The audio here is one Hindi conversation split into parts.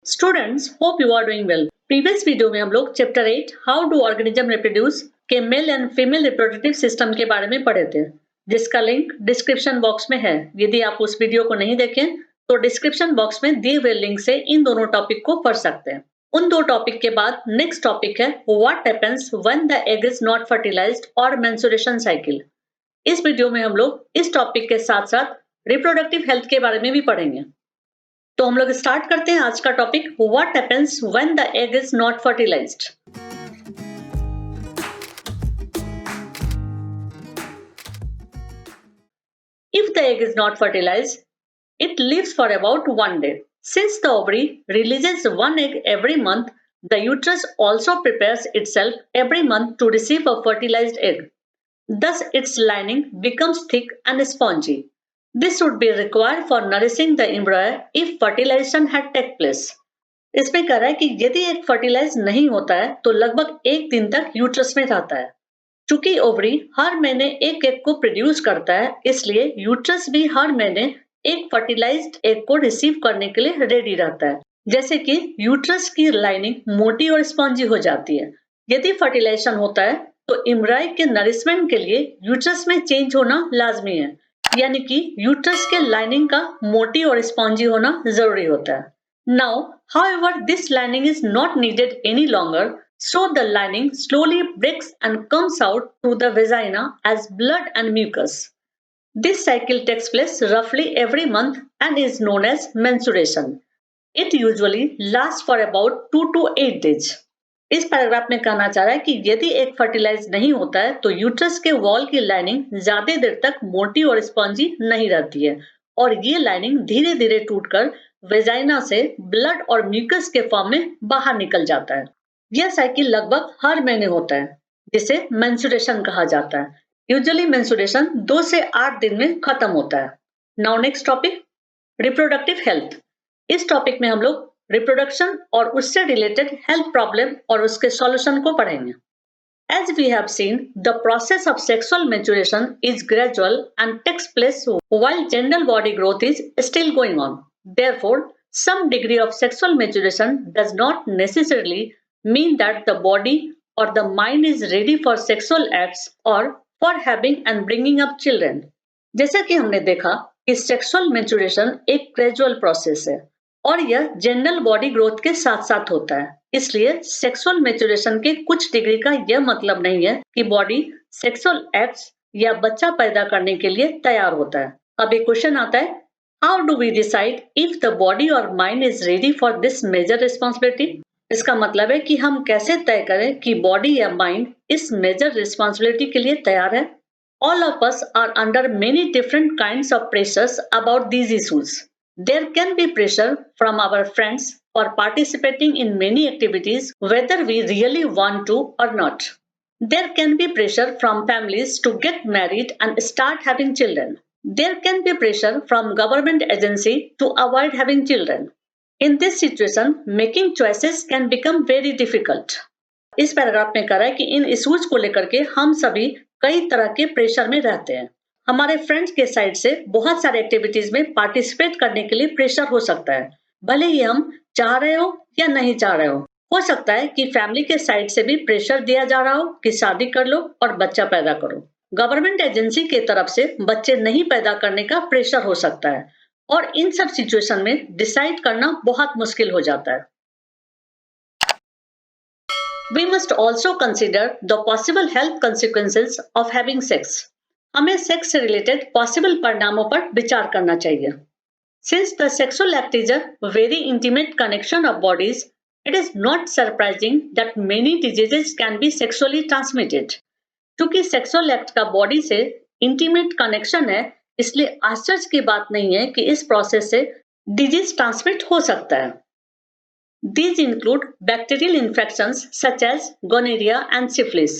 Students, hope you are doing well. Previous video में हम लोग chapter 8 how do organism reproduce के male and female reproductive system के बारे में पढ़े थे, जिसका लिंक डिस्क्रिप्शन बॉक्स में है। यदि आप उस वीडियो को नहीं देखें तो डिस्क्रिप्शन बॉक्स में दिए हुए लिंक से इन दोनों टॉपिक को पढ़ सकते हैं। उन दो टॉपिक के बाद नेक्स्ट टॉपिक है what happens when the egg is not fertilised और मेंस्ट्रुएशन साइकिल। इस वीडियो में हम लोग इस टॉपिक के साथ साथ रिप्रोडक्टिव हेल्थ के बारे में भी पढ़ेंगे। तो हम लोग स्टार्ट करते हैं आज का topic what happens when the egg is not fertilised. If the egg is not fertilized, it lives for about 1 day. Since the ovary releases one egg every month, the uterus also prepares itself every month to receive a fertilized egg. Thus, its lining becomes thick and spongy. This would be required for nourishing the embryo if fertilization had taken place. इसमें कह रहा है कि यदि एग फर्टिलाइज नहीं होता है तो लगभग 1 दिन तक यूट्रस में रहता है। चूंकि ओवरी हर महीने एक एग को प्रोड्यूस करता है, इसलिए यूट्रस भी हर महीने एक फर्टिलाइज्ड एग को रिसीव करने के लिए रेडी रहता है। जैसे कि यूट्रस की लाइनिंग मोटी और स्पॉन्जी हो जाती है। यदि फर्टिलाइजेशन होता है तो एम्ब्रायो के नरिशमेंट के लिए यूट्रस में चेंज होना लाजमी है, यानी कि यूट्रस के लाइनिंग का मोटी और स्पॉन्जी होना जरूरी होता है। Now however this lining is not needed any longer, so the lining slowly breaks and comes out through the vagina as blood and mucus. This cycle takes place roughly every month and is known as menstruation. It usually lasts for about 2 to 8 days. इस पैराग्राफ में कहना चाह रहा है कि यदि एग फर्टिलाइज नहीं होता है तो यूट्रस के वॉल की लाइनिंग ज्यादा देर तक मोटी और स्पॉन्जी नहीं रहती है और ये लाइनिंग धीरे धीरे टूटकर वेजाइना से ब्लड और म्यूकस के फॉर्म में बाहर निकल जाता है। यह साइकिल लगभग हर महीने होता है, जिसे मेंस्ट्रुएशन कहा जाता है। यूजुअली मेंस्ट्रुएशन 2 से 8 दिन में खत्म होता है। Now next topic reproductive health. इस टॉपिक में हम लोग रिप्रोडक्शन और उससे रिलेटेड हेल्थ प्रॉब्लम और उसके सॉल्यूशन को पढ़ेंगे। As we have seen, the process of sexual maturation is gradual and takes place while genital body growth is still going on. Therefore, some degree of sexual maturation does not necessarily mean that the body or the mind is ready for sexual acts or for having and bringing up children. जैसा कि हमने देखा कि सेक्सुअल मैच्योरेशन एक ग्रेजुअल प्रोसेस है और यह जनरल बॉडी ग्रोथ के साथ साथ होता है। इसलिए सेक्सुअल मैच्योरेशन के कुछ डिग्री का यह मतलब नहीं है कि बॉडी सेक्सुअल एक्ट्स या बच्चा पैदा करने के लिए तैयार होता है। अब एक क्वेश्चन आता है, how do we decide if the body और mind is ready for this major responsibility? इसका मतलब है कि हम कैसे तय करें कि बॉडी या माइंड इस मेजर रिस्पॉन्सिबिलिटी के लिए तैयार है। All of us are under many different kinds of pressures about these issues. There can be pressure from our friends for participating in many activities, whether we really want to or not. There can be pressure from families to get married and start having children. There can be pressure from government agency to avoid having children. In this situation, making choices can become very difficult. इस पैराग्राफ में कह रहा है कि इन इश्यूज को लेकर के हम सभी कई तरह के प्रेशर में रहते हैं। हमारे फ्रेंड्स के साइड से बहुत सारे एक्टिविटीज में पार्टिसिपेट करने के लिए प्रेशर हो सकता है, भले ही हम चाह रहे हो या नहीं चाह रहे हो सकता है कि फैमिली के साइड से भी प्रेशर दिया जा रहा हो कि शादी कर लो और बच्चा पैदा करो। गवर्नमेंट एजेंसी के तरफ से बच्चे नहीं पैदा करने का प्रेशर हो सकता है और इन सब सिचुएशन में डिसाइड करना बहुत मुश्किल हो जाता है। We must also consider the possible health consequences of having sex. हमें सेक्स से रिलेटेड पॉसिबल परिणामों पर विचार करना चाहिए। Since the sexual act is a very intimate connection of bodies, it is not surprising that many diseases can be sexually transmitted. क्योंकि सेक्सुअल एक्ट का बॉडी से इंटीमेट कनेक्शन है, इसलिए आश्चर्य की बात नहीं है कि इस प्रोसेस से डिजीज ट्रांसमिट हो सकता है। These include bacterial infections such as gonorrhea and syphilis,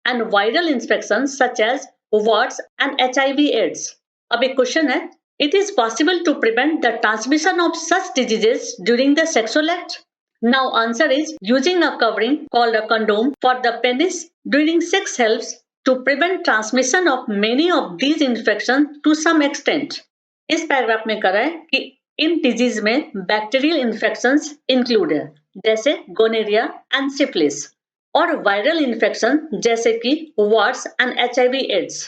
and viral infections such as warts and HIV/AIDS. अब एक क्वेश्चन है, it is possible to prevent the transmission of such diseases during the sexual act? Now answer is using a covering called a condom for the penis during sex helps to prevent transmission of many of these infections to some extent. इस पैराग्राफ में कह रहा है कि इन डिजीज में बैक्टीरियल इन्फेक्शंस इंक्लूड है, जैसे गोनेरिया एंड सिफिलिस, और वायरल इन्फेक्शन जैसे कि वार्स एंड एचआईवी एड्स।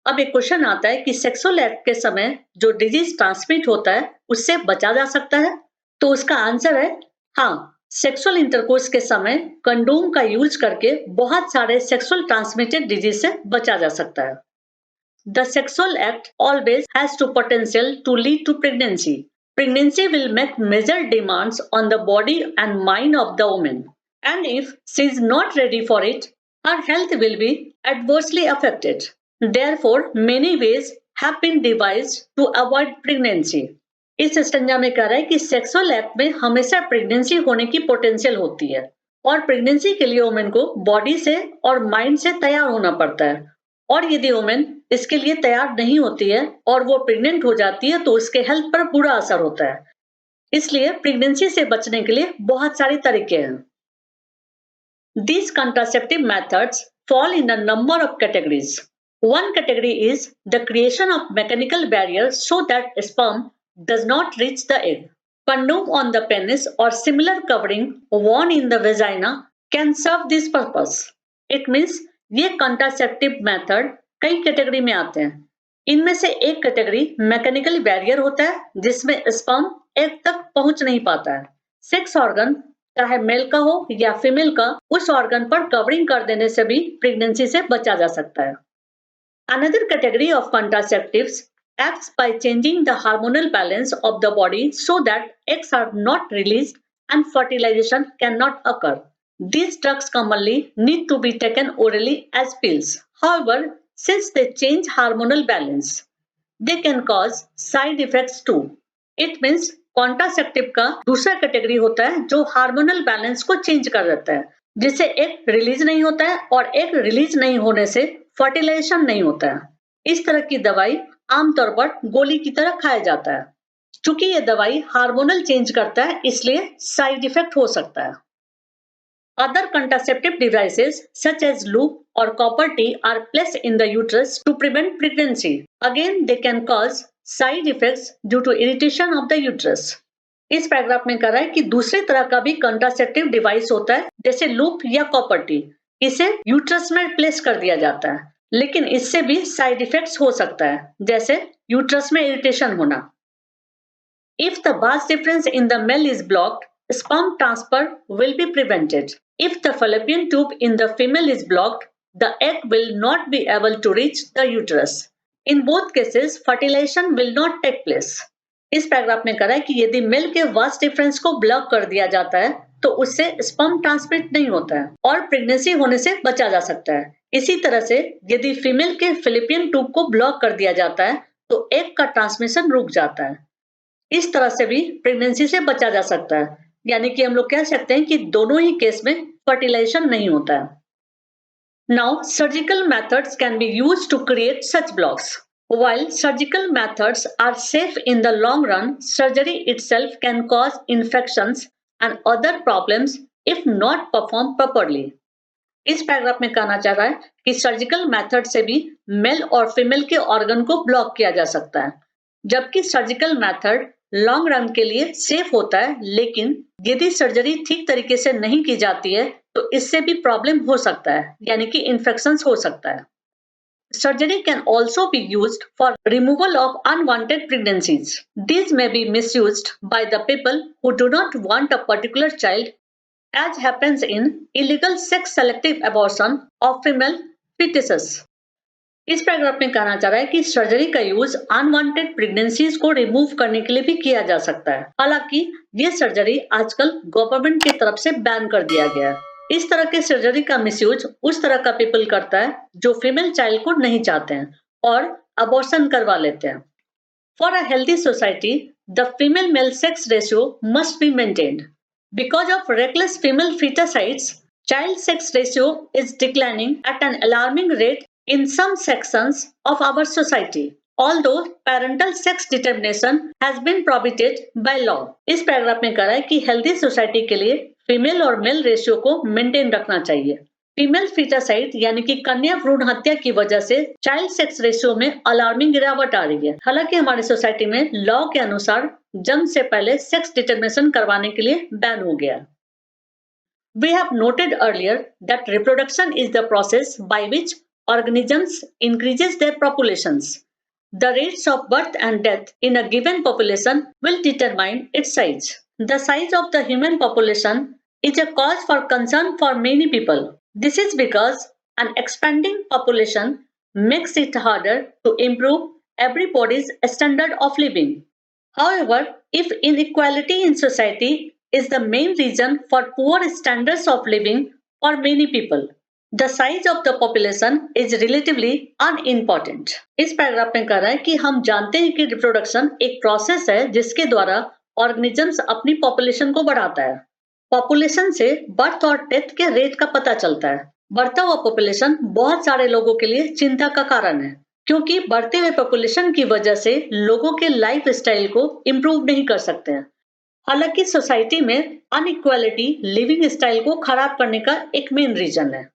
अब एक क्वेश्चन आता है कि सेक्सुअल एक्ट के समय जो डिजीज ट्रांसमिट होता है उससे बचा जा सकता है? तो उसका आंसर है हाँ। सेक्सुअल इंटरकोर्स के समय कंडोम का यूज करके बहुत सारे सेक्सुअल ट्रांसमिटेड डिजीज से बचा जा सकता है। The sexual act always has the potential to lead to pregnancy. Pregnancy will make major demands on the body and mind of the woman. And if she is not ready for it, her health will be adversely affected. Therefore, many ways have been devised to avoid pregnancy. इस स्टंजा में कह रहा है कि सेक्सुअल एक्ट में हमेशा प्रेगनेंसी होने की पोटेंशियल होती है और प्रेगनेंसी के लिए वुमेन को बॉडी से और माइंड से तैयार होना पड़ता है, और यदि वुमेन इसके लिए तैयार नहीं होती है और वो प्रेग्नेंट हो जाती है तो उसके हेल्थ पर बुरा असर होता है। इसलिए प्रेगनेंसी से बचने के लिए बहुत सारे तरीके हैं। These contraceptive methods fall in a number of categories. One category is the creation of mechanical barriers so that sperm does not reach the egg. Condom on the penis or similar covering worn in the vagina can serve this purpose. It means ये कॉन्ट्रासेप्टिव मेथड कई कैटेगरी में आते हैं। इनमें से एक कैटेगरी मैकेनिकल बैरियर होता है जिसमें स्पर्म एग तक पहुंच नहीं पाता है। सेक्स ऑर्गन चाहे मेल का हो या फीमेल का, उस ऑर्गन पर कवरिंग कर देने से भी प्रेगनेंसी से बचा जा सकता है। Another category of contraceptives acts by changing the hormonal balance of the body so that eggs are not released and fertilization cannot occur. These drugs commonly need to be taken orally as pills. However, since they change hormonal balance, they can cause side effects too. It means contraceptive का दूसरा कैटेगरी होता है जो हार्मोनल बैलेंस को चेंज कर देता है, जिससे एग रिलीज नहीं होता है और एग रिलीज नहीं होने से फर्टिलाइजेशन नहीं होता है। इस तरह की दवाई आमतौर पर गोली की तरह खाया जाता है। चूंकि ये दवाई हार्मोनल चेंज करता है इसलिए साइड इफेक्ट हो सकता है। Other contraceptive devices such as loop or copper T are placed in the uterus to prevent pregnancy. Again, they can cause side effects due to irritation of the uterus. इस पैराग्राफ में कह रहा है कि दूसरी तरह का भी कंट्रासेप्टिव डिवाइस होता है जैसे लूप या कॉपर टी। इसे यूट्रस में प्लेस कर दिया जाता है, लेकिन इससे भी साइड इफेक्ट्स हो सकता है जैसे यूट्रस में इरिटेशन होना। If the vas difference in the male is blocked, sperm transfer will be prevented. If the fallopian tube in the female is blocked, the egg will not be able to reach the uterus. In both cases, fertilization will not take place. इस पैराग्राफ में कह रहा है कि यदि मेल के वास डिफरेंस को ब्लॉक कर दिया जाता है तो उससे स्पर्म ट्रांसमिट नहीं होता है और प्रेगनेंसी होने से बचा जा सकता है। इसी तरह से यदि फीमेल के फिलिपियन ट्यूब को ब्लॉक कर दिया जाता है तो एग का ट्रांसमिशन रुक जाता है। इस तरह से भी प्रेगनेंसी से बचा जा सकता है, यानी कि हम लोग कह सकते हैं कि दोनों ही केस में फर्टिलाइजेशन नहीं होता है। Now, surgical methods can be used to create such blocks. While surgical methods are safe in the long run, surgery itself can cause infections and other problems if not performed properly. इस पैराग्राफ में कहना चाह रहा है कि सर्जिकल मेथड से भी मेल और फीमेल के ऑर्गन को ब्लॉक किया जा सकता है, जबकि सर्जिकल मेथड लॉन्ग रन के लिए सेफ होता है, लेकिन यदि सर्जरी ठीक तरीके से नहीं की जाती है तो इससे भी प्रॉब्लम हो सकता है, यानी कि इन्फेक्शंस हो सकता है। Surgery can also be used for removal of unwanted pregnancies. These may be misused by the people who do not want a particular child, as happens in illegal sex selective abortion of female fetuses. इस पैराग्राफ में कहना चाह रहा है कि सर्जरी का यूज अनवांटेड प्रेगनेंसीज को रिमूव करने के लिए भी किया जा सकता है। हालांकि ये सर्जरी आजकल गवर्नमेंट की तरफ से बैन कर दिया गया है। इस तरह के सर्जरी का मिसयूज उस तरह का पीपल करता है जो फीमेल चाइल्ड को नहीं चाहते हैं और अबॉर्शन करवा लेते हैं। For a healthy society, the female male sex ratio must be maintained. Because of reckless female feticides, child sex ratio is declining at an alarming rate in some sections of our society. Although parental sex determination has been prohibited by law. इस पैराग्राफ में कह रहा है कि हेल्दी सोसाइटी के लिए फीमेल और मेल रेशियो को मेंटेन रखना चाहिए, फीमेल फीटासाइड यानी कि कन्या भ्रूण हत्या की वजह से चाइल्ड सेक्स रेशियो में अलार्मिंग गिरावट आ रही है। हालांकि हमारी सोसाइटी में लॉ के अनुसार जन्म से पहले सेक्स डिटरमिनेशन करवाने के लिए बैन हो गया। We have noted earlier that reproduction is the process by which organisms increases their populations. The rates of birth and death in a given population will determine its size. The size of the human population is a cause for concern for many people. This is because an expanding population makes it harder to improve everybody's standard of living. However, if inequality in society is the main reason for poor standards of living for many people, the size of the population is relatively unimportant. इस पैराग्राफ में कह रहा है कि हम जानते हैं कि रिप्रोडक्शन एक प्रोसेस है जिसके द्वारा ऑर्गेनिजम्स अपनी पॉपुलेशन को बढ़ाता है। पॉपुलेशन से बर्थ और डेथ के रेट का पता चलता है। बढ़ता हुआ पॉपुलेशन बहुत सारे लोगों के लिए चिंता का कारण है, क्योंकि बढ़ते हुए पॉपुलेशन की वजह से लोगों के लाइफ स्टाइल को इम्प्रूव नहीं कर सकते हैं। हालांकि सोसाइटी में अनइक्वालिटी लिविंग स्टाइल को खराब करने का एक मेन रीजन है।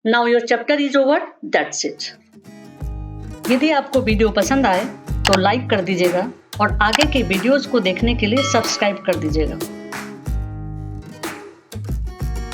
Now your chapter is over, that's it. यदि आपको वीडियो पसंद आए तो लाइक कर दीजिएगा और आगे के वीडियोस को देखने के लिए सब्सक्राइब कर दीजिएगा।